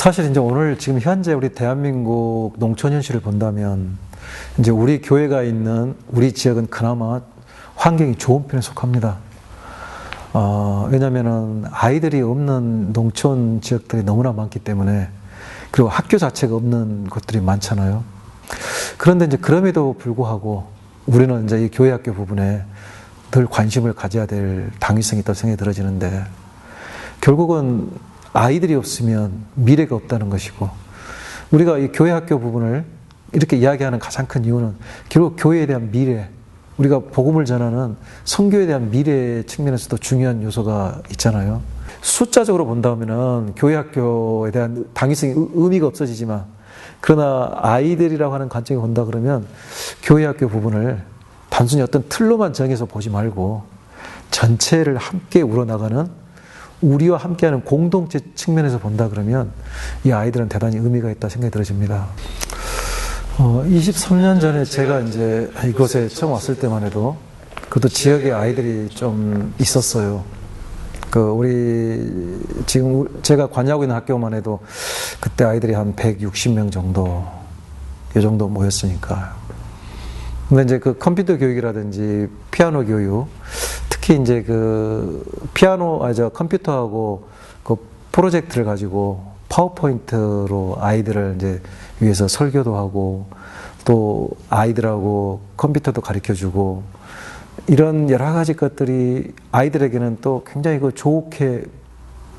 사실 이제 오늘 지금 현재 우리 대한민국 농촌 현실을 본다면 이제 우리 교회가 있는 우리 지역은 그나마 환경이 좋은 편에 속합니다. 왜냐면은 아이들이 없는 농촌 지역들이 너무나 많기 때문에, 그리고 학교 자체가 없는 곳들이 많잖아요. 그런데 이제 그럼에도 불구하고 우리는 이제 이 교회 학교 부분에 늘 관심을 가져야 될 당위성이 있다고 생각이 들어지는데, 결국은 아이들이 없으면 미래가 없다는 것이고, 우리가 이 교회 학교 부분을 이렇게 이야기하는 가장 큰 이유는 결국 교회에 대한 미래, 우리가 복음을 전하는 선교에 대한 미래 측면에서도 중요한 요소가 있잖아요. 숫자적으로 본다면은 교회 학교에 대한 당위성이 의미가 없어지지만, 그러나 아이들이라고 하는 관점에 본다 그러면 교회 학교 부분을 단순히 어떤 틀로만 정해서 보지 말고 전체를 함께 우러나가는, 우리와 함께하는 공동체 측면에서 본다 그러면 이 아이들은 대단히 의미가 있다 생각이 들어집니다. 23년 전에 제가 이제 이곳에 처음 왔을 때만 해도 그것도 지역에 아이들이 좀 있었어요. 우리 지금 제가 관여하고 있는 학교만 해도 그때 아이들이 한 160명 정도, 이 정도 모였으니까. 근데 이제 그 컴퓨터 교육이라든지 피아노 교육, 특히 이제 컴퓨터하고 그 프로젝트를 가지고 파워포인트로 아이들을 이제 위해서 설교도 하고, 또 아이들하고 컴퓨터도 가르쳐 주고, 이런 여러 가지 것들이 아이들에게는 또 굉장히 좋게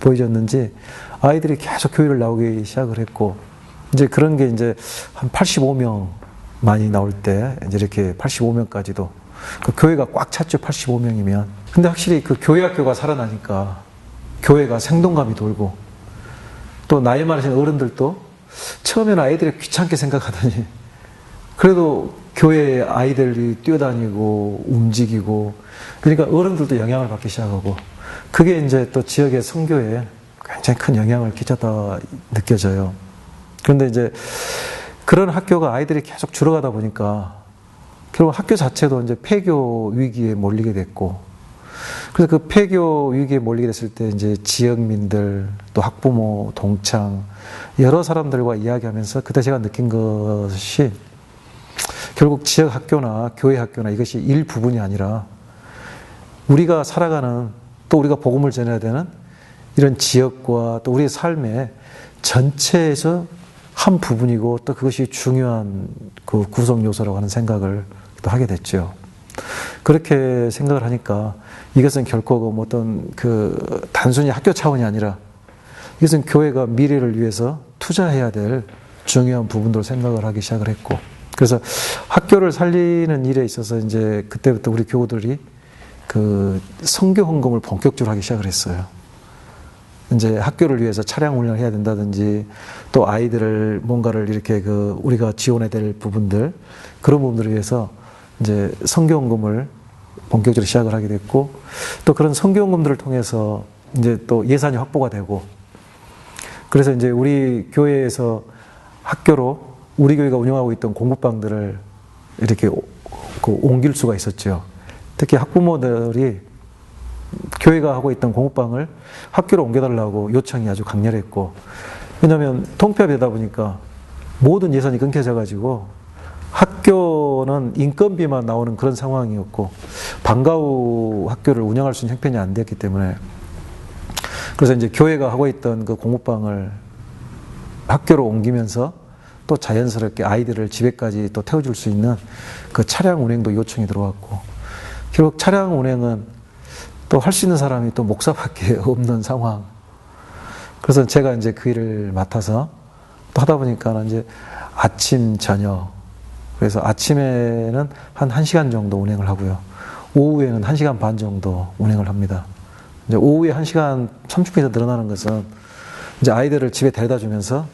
보여졌는지 아이들이 계속 교회를 나오기 시작을 했고, 이제 그런 게 이제 한 85명 많이 나올 때 이제 이렇게 85명까지도 그 교회가 꽉 찼죠. 85명이면. 근데 확실히 그 교회 학교가 살아나니까 교회가 생동감이 돌고, 또 나이 많으신 어른들도 처음에는 아이들이 귀찮게 생각하더니 그래도 교회에 아이들이 뛰어다니고 움직이고, 그러니까 어른들도 영향을 받기 시작하고, 그게 이제 또 지역의 선교에 굉장히 큰 영향을 끼쳤다 느껴져요. 그런데 이제 그런 학교가 아이들이 계속 줄어가다 보니까 결국 학교 자체도 이제 폐교 위기에 몰리게 됐고, 그래서 그 폐교 위기에 몰리게 됐을 때 이제 지역민들, 또 학부모, 동창, 여러 사람들과 이야기하면서 그때 제가 느낀 것이, 결국 지역 학교나 교회 학교나 이것이 일부분이 아니라 우리가 살아가는, 또 우리가 복음을 전해야 되는 이런 지역과 또 우리의 삶의 전체에서 한 부분이고, 또 그것이 중요한 그 구성 요소라고 하는 생각을 또 하게 됐죠. 그렇게 생각을 하니까 이것은 결코 어떤 단순히 학교 차원이 아니라 이것은 교회가 미래를 위해서 투자해야 될 중요한 부분으로 생각을 하기 시작을 했고, 그래서 학교를 살리는 일에 있어서 이제 그때부터 우리 교우들이 선교 헌금을 본격적으로 하기 시작을 했어요. 이제 학교를 위해서 차량 운영을 해야 된다든지, 또 아이들을 뭔가를 이렇게 우리가 지원해야 될 부분들, 그런 부분들을 위해서 이제 선교 헌금을 본격적으로 시작을 하게 됐고, 또 그런 선교 헌금들을 통해서 이제 또 예산이 확보가 되고, 그래서 이제 우리 교회에서 학교로 우리 교회가 운영하고 있던 공부방들을 이렇게 옮길 수가 있었죠. 특히 학부모들이 교회가 하고 있던 공부방을 학교로 옮겨달라고 요청이 아주 강렬했고, 왜냐하면 통폐합이 되다 보니까 모든 예산이 끊겨져 가지고 학교는 인건비만 나오는 그런 상황이었고, 방과 후 학교를 운영할 수 있는 형편이 안 됐기 때문에, 그래서 이제 교회가 하고 있던 그 공부방을 학교로 옮기면서 또 자연스럽게 아이들을 집에까지 또 태워줄 수 있는 그 차량 운행도 요청이 들어왔고, 결국 차량 운행은 또 할 수 있는 사람이 또 목사밖에 없는 상황. 그래서 제가 이제 그 일을 맡아서 또 하다 보니까 이제 아침, 저녁, 그래서 아침에는 한 1시간 정도 운행을 하고요. 오후에는 1시간 반 정도 운행을 합니다. 이제 오후에 1시간 30분이 더 늘어나는 것은 이제 아이들을 집에 데려다 주면서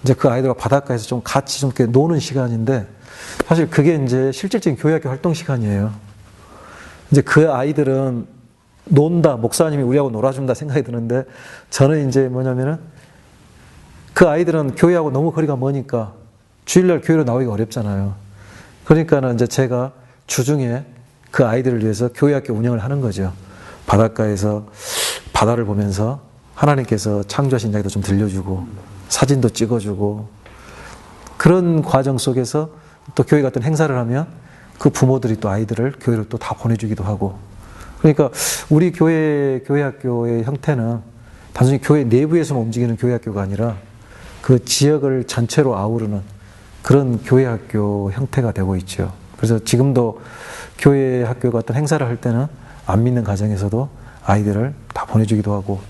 이제 그 아이들과 바닷가에서 좀 같이 좀 이렇게 노는 시간인데, 사실 그게 이제 실질적인 교회학교 활동 시간이에요. 이제 그 아이들은 논다, 목사님이 우리하고 놀아준다 생각이 드는데, 저는 이제 뭐냐면은 그 아이들은 교회하고 너무 거리가 머니까 주일날 교회로 나오기가 어렵잖아요. 그러니까는 이제 제가 주중에 그 아이들을 위해서 교회학교 운영을 하는 거죠. 바닷가에서 바다를 보면서 하나님께서 창조하신 이야기도 좀 들려주고, 사진도 찍어주고 그런 과정 속에서 또 교회 같은 행사를 하면 그 부모들이 또 아이들을 교회를 또 다 보내주기도 하고 그러니까 우리 교회학교의 형태는 단순히 교회 내부에서만 움직이는 교회학교가 아니라 그 지역을 전체로 아우르는 그런 교회학교 형태가 되고 있죠. 그래서 지금도 교회학교 같은 행사를 할 때는 안 믿는 가정에서도 아이들을 다 보내주기도 하고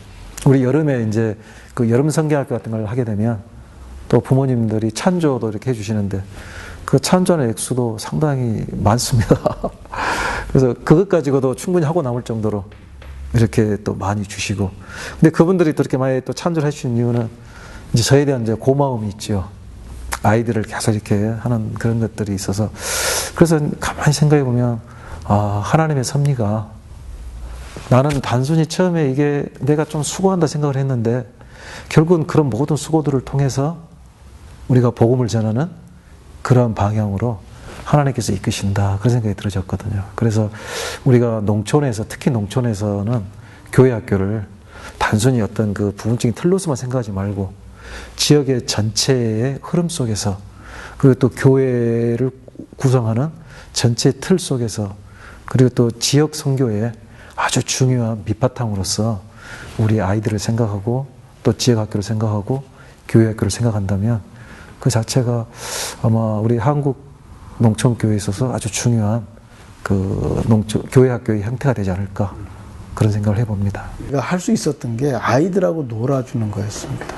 우리 여름에 이제 그 여름 성경학교 같은 걸 하게 되면 또 부모님들이 찬조도 이렇게 해주시는데 그 찬조의 액수도 상당히 많습니다. 그래서 그것 가지고도 충분히 하고 남을 정도로 이렇게 또 많이 주시고 근데 그분들이 또 이렇게 많이 또 찬조를 해주신 이유는 이제 저에 대한 이제 고마움이 있죠. 아이들을 계속 이렇게 하는 그런 것들이 있어서 그래서 가만히 생각해 보면 아 하나님의 섭리가 나는 단순히 처음에 이게 내가 좀 수고한다 생각을 했는데 결국은 그런 모든 수고들을 통해서 우리가 복음을 전하는 그런 방향으로 하나님께서 이끄신다 그런 생각이 들어졌거든요. 그래서 우리가 농촌에서 특히 농촌에서는 교회 학교를 단순히 어떤 그 부분적인 틀로서만 생각하지 말고 지역의 전체의 흐름 속에서 그리고 또 교회를 구성하는 전체 틀 속에서 그리고 또 지역 선교의 아주 중요한 밑바탕으로서 우리 아이들을 생각하고 또 지역 학교를 생각하고 교회 학교를 생각한다면 그 자체가 아마 우리 한국 농촌교회에 있어서 아주 중요한 그 교회 학교의 형태가 되지 않을까 그런 생각을 해봅니다. 할 수 있었던 게 아이들하고 놀아주는 거였습니다.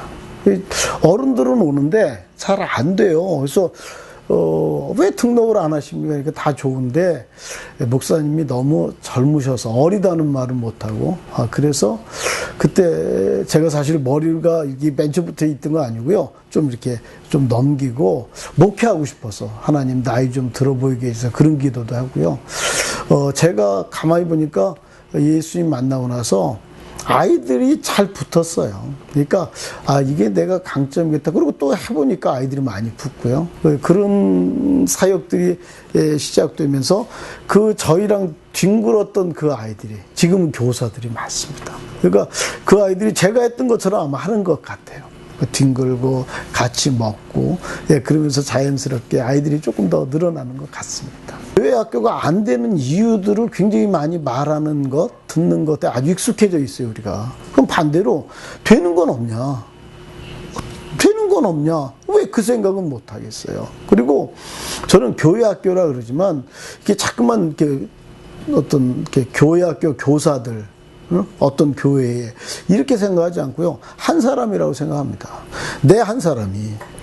어른들은 오는데 잘 안 돼요. 그래서 왜 등록을 안 하십니까? 그러니까 다 좋은데 목사님이 너무 젊으셔서 어리다는 말은 못하고 그래서 그때 제가 사실 머리가 이게 맨 처음부터 있던 거 아니고요. 좀 이렇게 좀 넘기고 목회하고 싶어서 하나님 나이 좀 들어 보이게 해서 그런 기도도 하고요. 제가 가만히 보니까 예수님 만나고 나서 아이들이 잘 붙었어요. 그러니까 이게 내가 강점이겠다. 그리고 또 해보니까 아이들이 많이 붙고요. 그런 사역들이 시작되면서 그 저희랑 뒹굴었던 그 아이들이 지금은 교사들이 많습니다. 그러니까 그 아이들이 제가 했던 것처럼 아마 하는 것 같아요. 뒹굴고 같이 먹고 그러면서 자연스럽게 아이들이 조금 더 늘어나는 것 같습니다. 교회 학교가 안 되는 이유들을 굉장히 많이 말하는 것, 듣는 것에 아주 익숙해져 있어요, 우리가. 그럼 반대로 되는 건 없냐? 되는 건 없냐? 왜 그 생각은 못 하겠어요? 그리고 저는 교회 학교라 그러지만 이게 자꾸만 이렇게 어떤 이렇게 교회 학교 교사들 어떤 교회에 이렇게 생각하지 않고요. 한 사람이라고 생각합니다. 내 한 사람이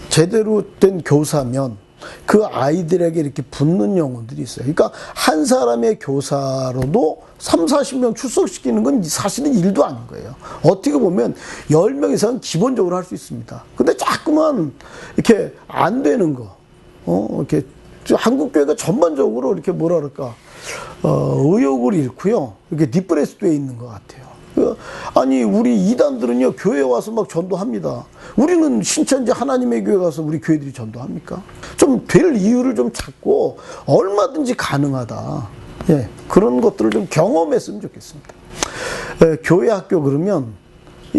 제대로 된 교사면 그 아이들에게 이렇게 붙는 영혼들이 있어요. 그러니까 한 사람의 교사로도 3, 40명 출석시키는 건 사실은 일도 아닌 거예요. 어떻게 보면 10명 이상은 기본적으로 할 수 있습니다. 근데 자꾸만 이렇게 안 되는 거, 이렇게 한국교회가 전반적으로 이렇게 뭐라 그럴까, 의욕을 잃고요. 이렇게 디프레스되어 있는 것 같아요. 아니, 우리 이단들은요, 교회에 와서 막 전도합니다. 우리는 신천지 하나님의 교회 가서 우리 교회들이 전도합니까? 좀 될 이유를 좀 찾고, 얼마든지 가능하다. 예, 그런 것들을 좀 경험했으면 좋겠습니다. 교회 학교 그러면,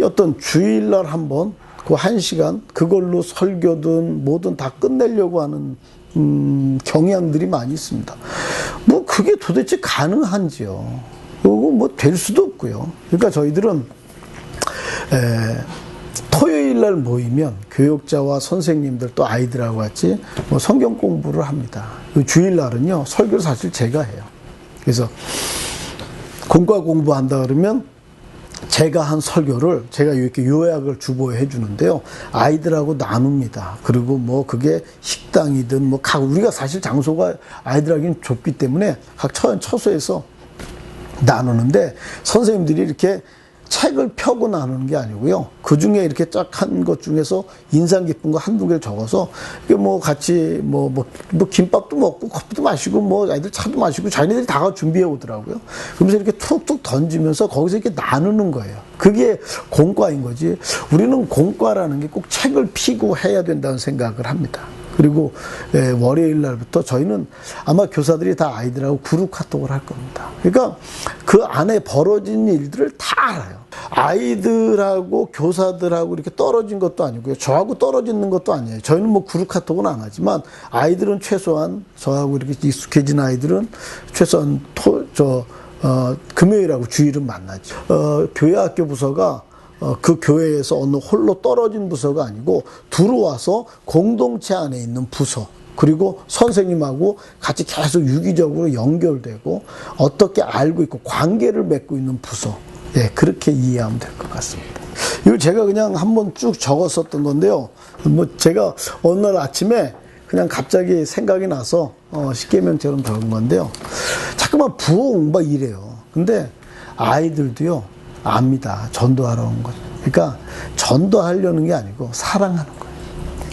어떤 주일날 한번, 그 1시간, 그걸로 설교든 뭐든 다 끝내려고 하는, 경향들이 많이 있습니다. 뭐, 그게 도대체 가능한지요? 그거 뭐 될 수도 없고요. 그러니까 저희들은 토요일 날 모이면 교육자와 선생님들 또 아이들하고 같이 뭐 성경 공부를 합니다. 주일 날은요 설교를 사실 제가 해요. 그래서 공과 공부한다 그러면 제가 한 설교를 제가 이렇게 요약을 주보해 주는데요. 아이들하고 나눕니다. 그리고 뭐 그게 식당이든 뭐 각 우리가 사실 장소가 아이들하기는 좁기 때문에 각 처소에서 나누는데 선생님들이 이렇게 책을 펴고 나누는 게 아니고요. 그 중에 이렇게 쫙 한 것 중에서 인상 깊은 거 한두 개를 적어서 뭐 같이 뭐 김밥도 먹고 커피도 마시고 뭐 아이들 차도 마시고 자기네들이 다 준비해 오더라고요. 그러면서 이렇게 툭툭 던지면서 거기서 이렇게 나누는 거예요. 그게 공과인 거지. 우리는 공과라는 게 꼭 책을 피고 해야 된다는 생각을 합니다. 그리고 월요일 날부터 저희는 아마 교사들이 다 아이들하고 그룹 카톡을 할 겁니다. 그러니까 그 안에 벌어진 일들을 다 알아요. 아이들하고 교사들하고 이렇게 떨어진 것도 아니고요. 저하고 떨어지는 것도 아니에요. 저희는 뭐 그룹 카톡은 안 하지만 아이들은 최소한 저하고 이렇게 익숙해진 아이들은 최소한 금요일하고 주일은 만나죠. 교회 학교 부서가 그 교회에서 어느 홀로 떨어진 부서가 아니고 들어와서 공동체 안에 있는 부서, 그리고 선생님하고 같이 계속 유기적으로 연결되고 어떻게 알고 있고 관계를 맺고 있는 부서. 예, 그렇게 이해하면 될 것 같습니다. 이거 제가 그냥 한번 쭉 적었었던 건데요. 뭐 제가 어느 날 아침에 그냥 갑자기 생각이 나서 십계명처럼 적은 건데요. 자꾸만 부흥 막 이래요. 근데 아이들도요 압니다. 전도하러 온 거죠. 그러니까 전도하려는 게 아니고 사랑하는 거예요.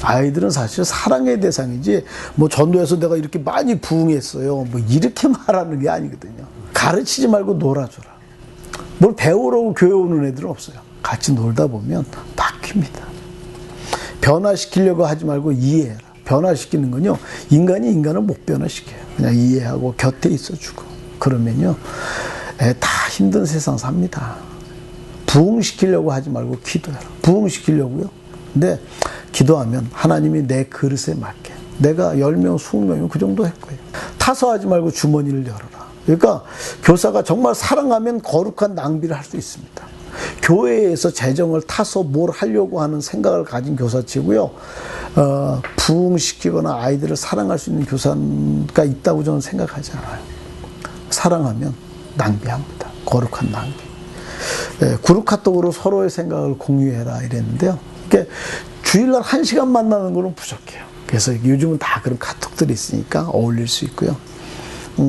아이들은 사실 사랑의 대상이지 뭐 전도해서 내가 이렇게 많이 부흥했어요 뭐 이렇게 말하는 게 아니거든요. 가르치지 말고 놀아줘라. 뭘 배우려고 교회 오는 애들은 없어요. 같이 놀다 보면 바뀝니다. 변화시키려고 하지 말고 이해해라. 변화시키는 건요, 인간이 인간을 못 변화시켜요. 그냥 이해하고 곁에 있어주고 그러면요 다 힘든 세상 삽니다. 부흥시키려고 하지 말고 기도해라. 부흥시키려고요. 근데 기도하면 하나님이 내 그릇에 맞게, 내가 10명, 20명이면 그 정도 할 거예요. 타서하지 말고 주머니를 열어라. 그러니까 교사가 정말 사랑하면 거룩한 낭비를 할 수 있습니다. 교회에서 재정을 타서 뭘 하려고 하는 생각을 가진 교사치고요. 부흥시키거나 아이들을 사랑할 수 있는 교사가 있다고 저는 생각하지 않아요. 사랑하면 낭비합니다. 거룩한 낭비. 그룹 카톡으로 서로의 생각을 공유해라 이랬는데요. 이게 주일날 1시간 만나는 거는 부족해요. 그래서 요즘은 다 그런 카톡들이 있으니까 어울릴 수 있고요.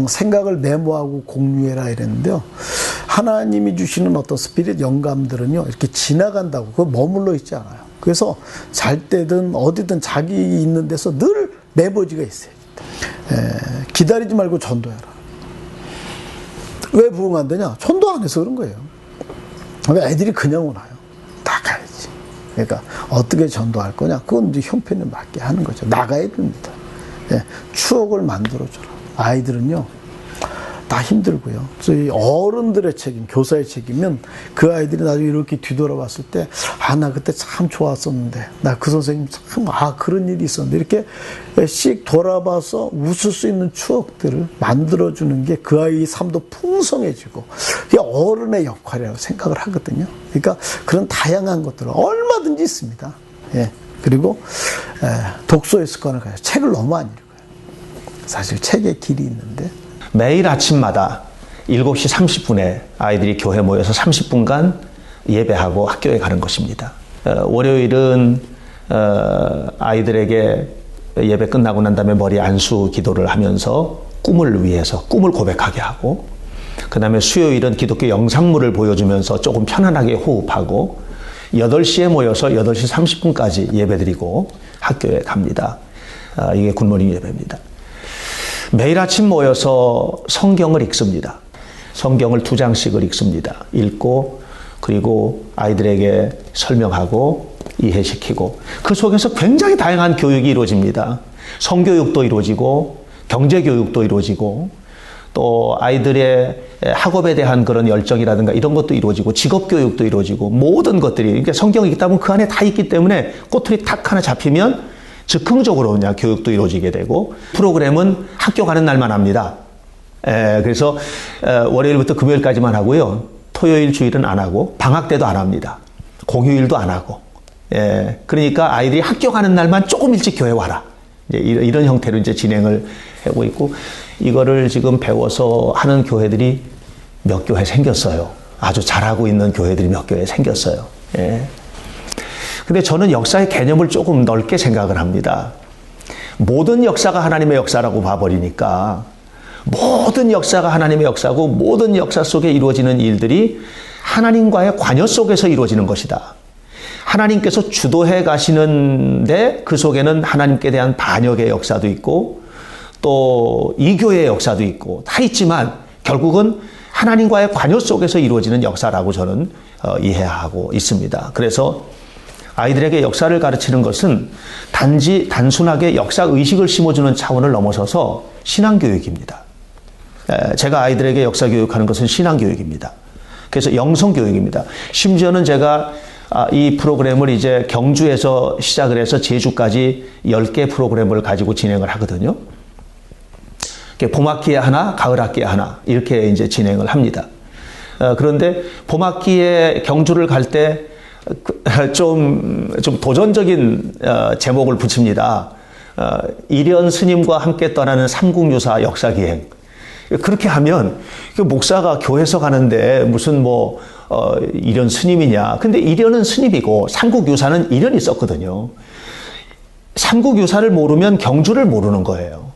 생각을 메모하고 공유해라 이랬는데요. 하나님이 주시는 어떤 스피릿 영감들은요, 이렇게 지나간다고, 그거 머물러 있지 않아요. 그래서 잘 때든 어디든 자기 있는 데서 늘 메모지가 있어요. 기다리지 말고 전도해라. 왜 부흥 안 되냐? 전도 안 해서 그런 거예요. 왜 애들이 그냥 오나요? 다 가야지. 그러니까 어떻게 전도할 거냐? 그건 이제 형편에 맞게 하는 거죠. 나가야 됩니다. 추억을 만들어줘라. 아이들은요, 다 힘들고요. 저희 어른들의 책임, 교사의 책임은 그 아이들이 나중에 이렇게 뒤돌아봤을 때, 나 그때 참 좋았었는데, 나 그 선생님 참, 그런 일이 있었는데, 이렇게 씩 돌아봐서 웃을 수 있는 추억들을 만들어주는 게 그 아이의 삶도 풍성해지고, 그게 어른의 역할이라고 생각을 하거든요. 그러니까 그런 다양한 것들은 얼마든지 있습니다. 예. 그리고, 독서의 습관을 가져. 책을 너무 안 읽어요. 사실 책에 길이 있는데. 매일 아침마다 7시 30분에 아이들이 교회 모여서 30분간 예배하고 학교에 가는 것입니다. 월요일은 아이들에게 예배 끝나고 난 다음에 머리 안수 기도를 하면서 꿈을 위해서 꿈을 고백하게 하고, 그 다음에 수요일은 기독교 영상물을 보여주면서 조금 편안하게 호흡하고 8시에 모여서 8시 30분까지 예배드리고 학교에 갑니다. 이게 굿모닝 예배입니다. 매일 아침 모여서 성경을 읽습니다. 성경을 2장씩을 읽습니다. 읽고 그리고 아이들에게 설명하고 이해시키고, 그 속에서 굉장히 다양한 교육이 이루어집니다. 성교육도 이루어지고 경제교육도 이루어지고 또 아이들의 학업에 대한 그런 열정이라든가 이런 것도 이루어지고 직업교육도 이루어지고 모든 것들이, 그러니까 성경이 있다 보면 그 안에 다 있기 때문에 꼬투리 탁 하나 잡히면 즉흥적으로 그냥 교육도 이루어지게 되고, 프로그램은 학교 가는 날만 합니다. 그래서 월요일부터 금요일까지만 하고요. 토요일 주일은 안 하고 방학 때도 안 합니다. 공휴일도 안 하고. 그러니까 아이들이 학교 가는 날만 조금 일찍 교회 와라. 이제 이런 형태로 이제 진행을 하고 있고, 이거를 지금 배워서 하는 교회들이 몇 교회 생겼어요. 아주 잘하고 있는 교회들이 몇 교회 생겼어요. 근데 저는 역사의 개념을 조금 넓게 생각을 합니다. 모든 역사가 하나님의 역사라고 봐버리니까, 모든 역사가 하나님의 역사고 모든 역사 속에 이루어지는 일들이 하나님과의 관여 속에서 이루어지는 것이다. 하나님께서 주도해 가시는데 그 속에는 하나님께 대한 반역의 역사도 있고 또 이교의 역사도 있고 다 있지만 결국은 하나님과의 관여 속에서 이루어지는 역사라고 저는 이해하고 있습니다. 그래서 아이들에게 역사를 가르치는 것은 단순하게 역사 의식을 심어주는 차원을 넘어서서 신앙교육입니다. 제가 아이들에게 역사 교육하는 것은 신앙교육입니다. 그래서 영성교육입니다. 심지어는 제가 이 프로그램을 이제 경주에서 시작을 해서 제주까지 10개 프로그램을 가지고 진행을 하거든요. 봄학기에 하나, 가을학기에 하나 이렇게 이제 진행을 합니다. 그런데 봄학기에 경주를 갈 때 좀 도전적인 제목을 붙입니다. 일현 스님과 함께 떠나는 삼국유사 역사기행. 그렇게 하면 목사가 교회에서 가는데 무슨 일현 스님이냐. 근데 일현은 스님이고 삼국유사는 일현이 썼거든요. 삼국유사를 모르면 경주를 모르는 거예요.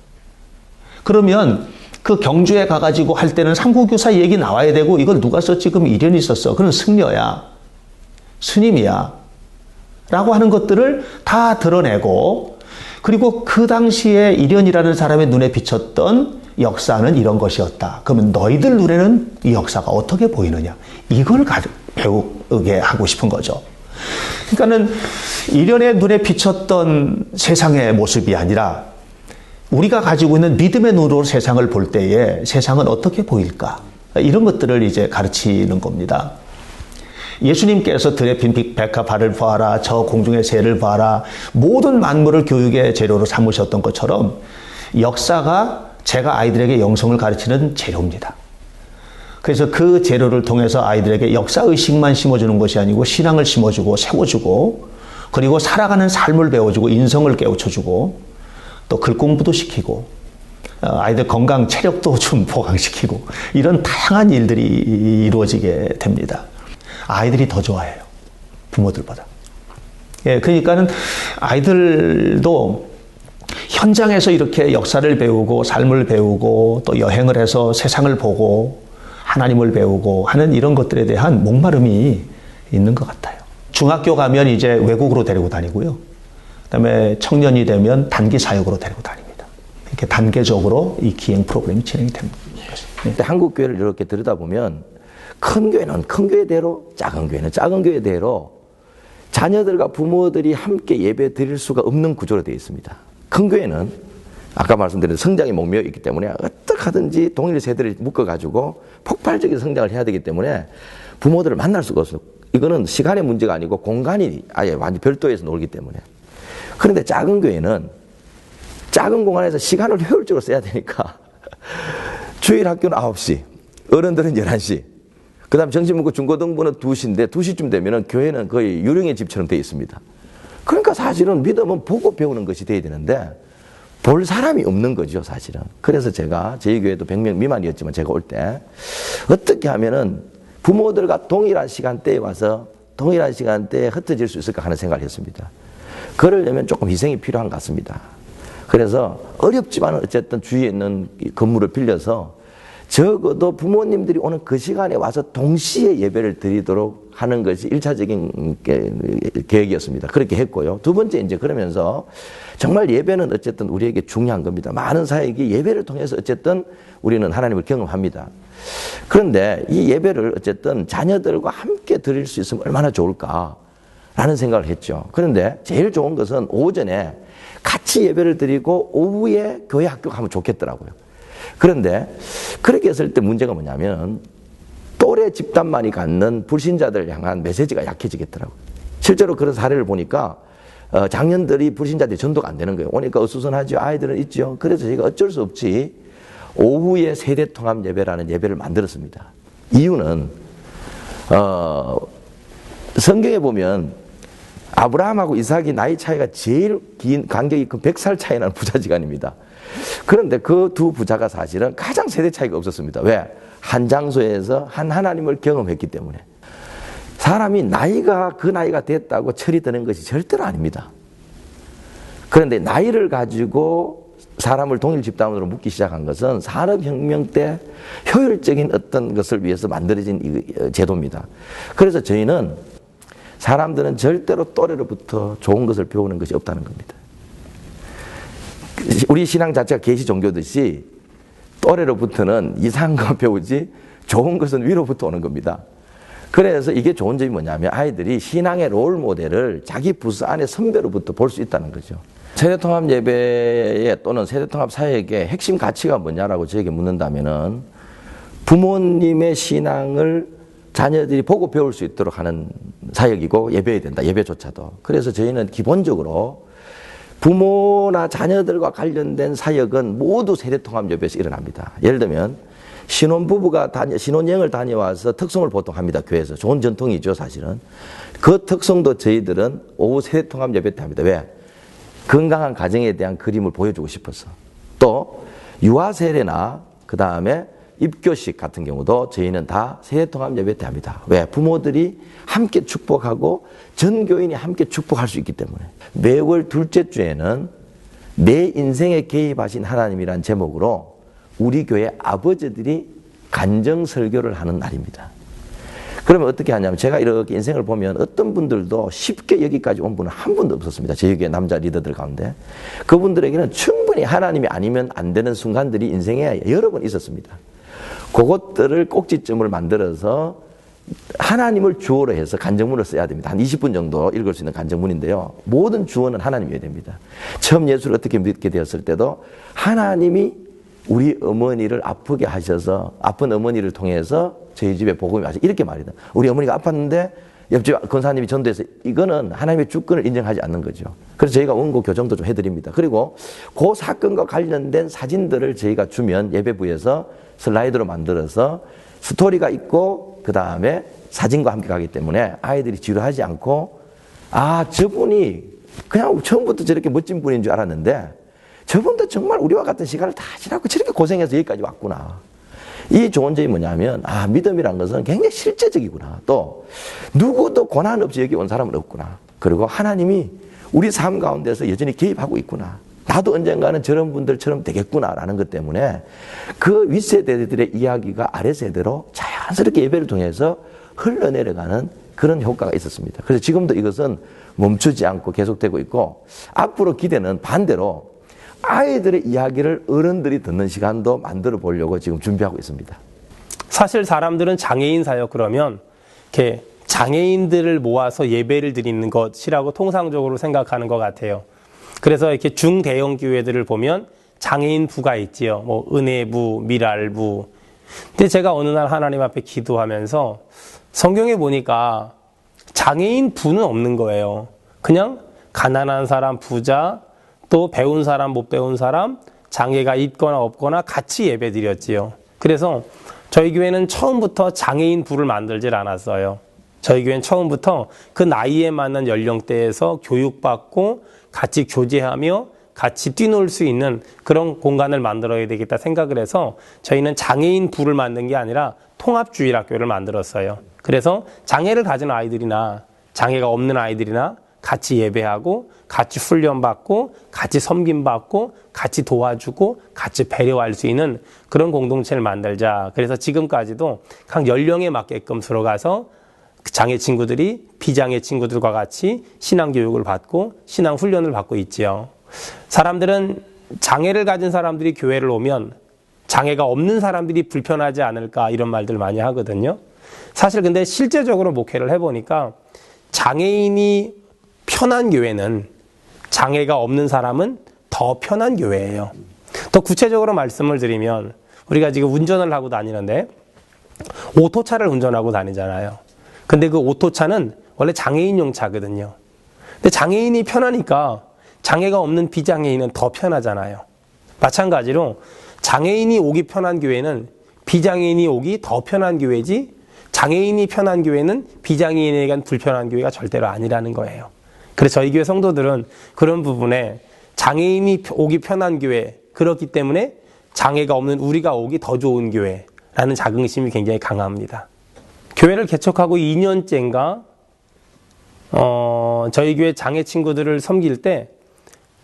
그러면 그 경주에 가가지고 할 때는 삼국유사 얘기 나와야 되고 이걸 누가 썼지? 그럼 일현이 썼어. 그럼 승려야. 스님이야. 라고 하는 것들을 다 드러내고 그리고 그 당시에 일현이라는 사람의 눈에 비쳤던 역사는 이런 것이었다. 그러면 너희들 눈에는 이 역사가 어떻게 보이느냐. 이걸 배우게 하고 싶은 거죠. 그러니까는 일현의 눈에 비쳤던 세상의 모습이 아니라 우리가 가지고 있는 믿음의 눈으로 세상을 볼 때에 세상은 어떻게 보일까? 이런 것들을 이제 가르치는 겁니다. 예수님께서 들에 빈 백합화를 보아라, 저 공중의 새를 봐라, 모든 만물을 교육의 재료로 삼으셨던 것처럼 역사가 제가 아이들에게 영성을 가르치는 재료입니다. 그래서 그 재료를 통해서 아이들에게 역사의식만 심어주는 것이 아니고 신앙을 심어주고 세워주고 그리고 살아가는 삶을 배워주고 인성을 깨우쳐주고 또 글공부도 시키고 아이들 건강 체력도 좀 보강시키고 이런 다양한 일들이 이루어지게 됩니다. 아이들이 더 좋아해요. 부모들보다. 그러니까는 아이들도 현장에서 이렇게 역사를 배우고 삶을 배우고 또 여행을 해서 세상을 보고 하나님을 배우고 하는 이런 것들에 대한 목마름이 있는 것 같아요. 중학교 가면 이제 외국으로 데리고 다니고요. 그다음에 청년이 되면 단기 사역으로 데리고 다닙니다. 이렇게 단계적으로 이 기행 프로그램이 진행이 됩니다. 한국 교회를 이렇게 들여다보면 큰 교회는 큰 교회대로, 작은 교회는 작은 교회대로 자녀들과 부모들이 함께 예배 드릴 수가 없는 구조로 되어 있습니다. 큰 교회는 아까 말씀드린 성장이 목매어 있기 때문에 어떻게 하든지 동일 세대를 묶어가지고 폭발적인 성장을 해야 되기 때문에 부모들을 만날 수가 없어요. 이거는 시간의 문제가 아니고 공간이 아예 완전 별도에서 놀기 때문에. 그런데 작은 교회는 작은 공간에서 시간을 효율적으로 써야 되니까 주일 학교는 9시, 어른들은 11시, 그 다음 정신문고 중고등부는 2시인데 2시쯤 되면 교회는 거의 유령의 집처럼 되어 있습니다. 그러니까 사실은 믿음은 보고 배우는 것이 돼야 되는데 볼 사람이 없는 거죠, 사실은. 그래서 제가 저희 교회도 100명 미만이었지만 제가 올 때 어떻게 하면은 부모들과 동일한 시간대에 와서 동일한 시간대에 흩어질 수 있을까 하는 생각을 했습니다. 그러려면 조금 희생이 필요한 것 같습니다. 그래서 어렵지만 어쨌든 주위에 있는 건물을 빌려서 적어도 부모님들이 오는 그 시간에 와서 동시에 예배를 드리도록 하는 것이 1차적인 계획이었습니다. 그렇게 했고요. 두 번째 이제 그러면서 정말 예배는 어쨌든 우리에게 중요한 겁니다. 많은 사역이 예배를 통해서 어쨌든 우리는 하나님을 경험합니다. 그런데 이 예배를 어쨌든 자녀들과 함께 드릴 수 있으면 얼마나 좋을까라는 생각을 했죠. 그런데 제일 좋은 것은 오전에 같이 예배를 드리고 오후에 교회 학교 가면 좋겠더라고요. 그런데 그렇게 했을 때 문제가 뭐냐면 또래 집단만이 갖는 불신자들을 향한 메시지가 약해지겠더라고요. 실제로 그런 사례를 보니까 장년들이 불신자들이 전도가 안 되는 거예요. 오니까 어수선하죠. 아이들은 있죠. 그래서 저희가 어쩔 수 없이 오후에 세대통합 예배라는 예배를 만들었습니다. 이유는 성경에 보면 아브라함하고 이삭이 나이 차이가 제일 긴 간격이 그 100살 차이 나는 부자지간입니다. 그런데 그 두 부자가 사실은 가장 세대 차이가 없었습니다. 왜? 한 장소에서 한 하나님을 경험했기 때문에. 사람이 그 나이가 됐다고 철이 드는 것이 절대로 아닙니다. 그런데 나이를 가지고 사람을 동일 집단으로 묶기 시작한 것은 산업혁명 때 효율적인 어떤 것을 위해서 만들어진 제도입니다. 그래서 저희는 사람들은 절대로 또래로부터 좋은 것을 배우는 것이 없다는 겁니다. 우리 신앙 자체가 계시 종교듯이 또래로부터는 이상한 거 배우지 좋은 것은 위로부터 오는 겁니다. 그래서 이게 좋은 점이 뭐냐면 아이들이 신앙의 롤 모델을 자기 부서 안에 선배로부터 볼 수 있다는 거죠. 세대통합 예배에 또는 세대통합 사역의 핵심 가치가 뭐냐라고 저에게 묻는다면은 부모님의 신앙을 자녀들이 보고 배울 수 있도록 하는 사역이고 예배해야 된다. 예배조차도. 그래서 저희는 기본적으로 부모나 자녀들과 관련된 사역은 모두 세대통합예배에서 일어납니다. 예를 들면 신혼부부가 신혼여행을 다녀와서 특송을 보통 합니다. 교회에서. 좋은 전통이죠, 사실은. 그 특송도 저희들은 오후 세대통합예배 때 합니다. 왜? 건강한 가정에 대한 그림을 보여주고 싶어서. 또 유아세례나 그 다음에 입교식 같은 경우도 저희는 다 세대통합예배 때 합니다. 왜? 부모들이 함께 축복하고 전 교인이 함께 축복할 수 있기 때문에. 매월 둘째 주에는 내 인생에 개입하신 하나님이란 제목으로 우리 교회 아버지들이 간정 설교를 하는 날입니다. 그러면 어떻게 하냐면 제가 이렇게 인생을 보면 어떤 분들도 쉽게 여기까지 온 분은 한 분도 없었습니다. 저희 교회 남자 리더들 가운데. 그분들에게는 충분히 하나님이 아니면 안 되는 순간들이 인생에 여러 번 있었습니다. 그것들을 꼭지점을 만들어서 하나님을 주어로 해서 간증문을 써야 됩니다. 한 20분 정도 읽을 수 있는 간증문인데요. 모든 주어는 하나님이어야 됩니다. 처음 예수를 어떻게 믿게 되었을 때도 하나님이 우리 어머니를 아프게 하셔서 아픈 어머니를 통해서 저희 집에 복음이 와서 이렇게 말이다. 우리 어머니가 아팠는데 옆집 권사님이 전도해서 이거는 하나님의 주권을 인정하지 않는 거죠. 그래서 저희가 원고 교정도 좀 해드립니다. 그리고 그 사건과 관련된 사진들을 저희가 주면 예배부에서 슬라이드로 만들어서 스토리가 있고 그 다음에 사진과 함께 가기 때문에 아이들이 지루하지 않고 아 저분이 그냥 처음부터 저렇게 멋진 분인 줄 알았는데 저분도 정말 우리와 같은 시간을 다 지나고 저렇게 고생해서 여기까지 왔구나. 이 좋은 점이 뭐냐면 아 믿음이란 것은 굉장히 실제적이구나. 또 누구도 고난 없이 여기 온 사람은 없구나. 그리고 하나님이 우리 삶 가운데서 여전히 개입하고 있구나. 나도 언젠가는 저런 분들처럼 되겠구나라는 것 때문에 그 윗세대들의 이야기가 아래세대로 자연스럽게 예배를 통해서 흘러내려가는 그런 효과가 있었습니다. 그래서 지금도 이것은 멈추지 않고 계속되고 있고 앞으로 기대는 반대로 아이들의 이야기를 어른들이 듣는 시간도 만들어 보려고 지금 준비하고 있습니다. 사실 사람들은 장애인 사역 그러면 이렇게 장애인들을 모아서 예배를 드리는 것이라고 통상적으로 생각하는 것 같아요. 그래서 이렇게 중대형 교회들을 보면 장애인 부가 있지요. 뭐 은혜부, 미랄부. 근데 제가 어느 날 하나님 앞에 기도하면서 성경에 보니까 장애인 부는 없는 거예요. 그냥 가난한 사람, 부자, 또 배운 사람, 못 배운 사람, 장애가 있거나 없거나 같이 예배 드렸지요. 그래서 저희 교회는 처음부터 장애인 부를 만들질 않았어요. 저희 교회는 처음부터 그 나이에 맞는 연령대에서 교육받고 같이 교제하며 같이 뛰놀 수 있는 그런 공간을 만들어야 되겠다 생각을 해서 저희는 장애인 부를 만든 게 아니라 통합주일학교를 만들었어요. 그래서 장애를 가진 아이들이나 장애가 없는 아이들이나 같이 예배하고 같이 훈련받고 같이 섬김받고 같이 도와주고 같이 배려할 수 있는 그런 공동체를 만들자. 그래서 지금까지도 각 연령에 맞게끔 들어가서 장애 친구들이 비장애 친구들과 같이 신앙교육을 받고 신앙훈련을 받고 있지요. 사람들은 장애를 가진 사람들이 교회를 오면 장애가 없는 사람들이 불편하지 않을까 이런 말들 많이 하거든요. 사실 근데 실제적으로 목회를 해보니까 장애인이 편한 교회는 장애가 없는 사람은 더 편한 교회예요. 더 구체적으로 말씀을 드리면 우리가 지금 운전을 하고 다니는데 오토차를 운전하고 다니잖아요. 근데 그 오토차는 원래 장애인용 차거든요. 근데 장애인이 편하니까 장애가 없는 비장애인은 더 편하잖아요. 마찬가지로 장애인이 오기 편한 교회는 비장애인이 오기 더 편한 교회지 장애인이 편한 교회는 비장애인에겐 불편한 교회가 절대로 아니라는 거예요. 그래서 저희 교회 성도들은 그런 부분에 장애인이 오기 편한 교회, 그렇기 때문에 장애가 없는 우리가 오기 더 좋은 교회라는 자긍심이 굉장히 강합니다. 교회를 개척하고 2년째인가 저희 교회 장애 친구들을 섬길 때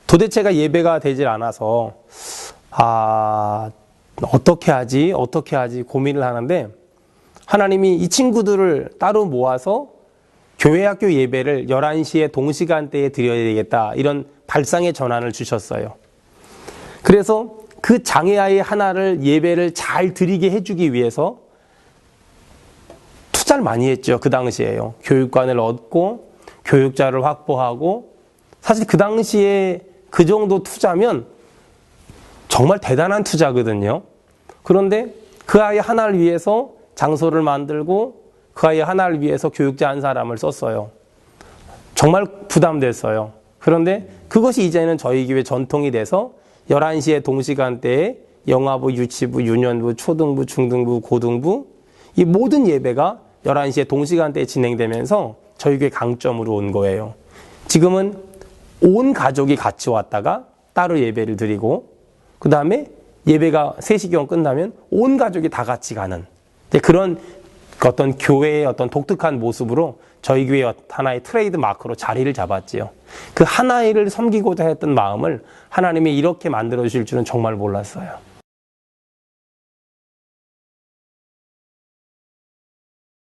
도대체가 예배가 되질 않아서 어떻게 하지 고민을 하는데 하나님이 이 친구들을 따로 모아서 교회학교 예배를 11시에 동시간대에 드려야 되겠다 이런 발상의 전환을 주셨어요. 그래서 그 장애아이 하나를 예배를 잘 드리게 해주기 위해서 투자를 많이 했죠. 그 당시에요. 교육관을 얻고 교육자를 확보하고 사실 그 당시에 그 정도 투자면 정말 대단한 투자거든요. 그런데 그 아이 하나를 위해서 장소를 만들고 그 아이 하나를 위해서 교육자 한 사람을 썼어요. 정말 부담됐어요. 그런데 그것이 이제는 저희 교회 전통이 돼서 11시에 동시간대에 영아부, 유치부, 유년부, 초등부, 중등부, 고등부 이 모든 예배가 11시에 동시간대에 진행되면서 저희 교회 강점으로 온 거예요. 지금은 온 가족이 같이 왔다가 따로 예배를 드리고 그 다음에 예배가 3시경 끝나면 온 가족이 다 같이 가는 그런 어떤 교회의 어떤 독특한 모습으로 저희 교회 하나의 트레이드 마크로 자리를 잡았지요. 그 하나를 섬기고자 했던 마음을 하나님이 이렇게 만들어 주실 줄은 정말 몰랐어요.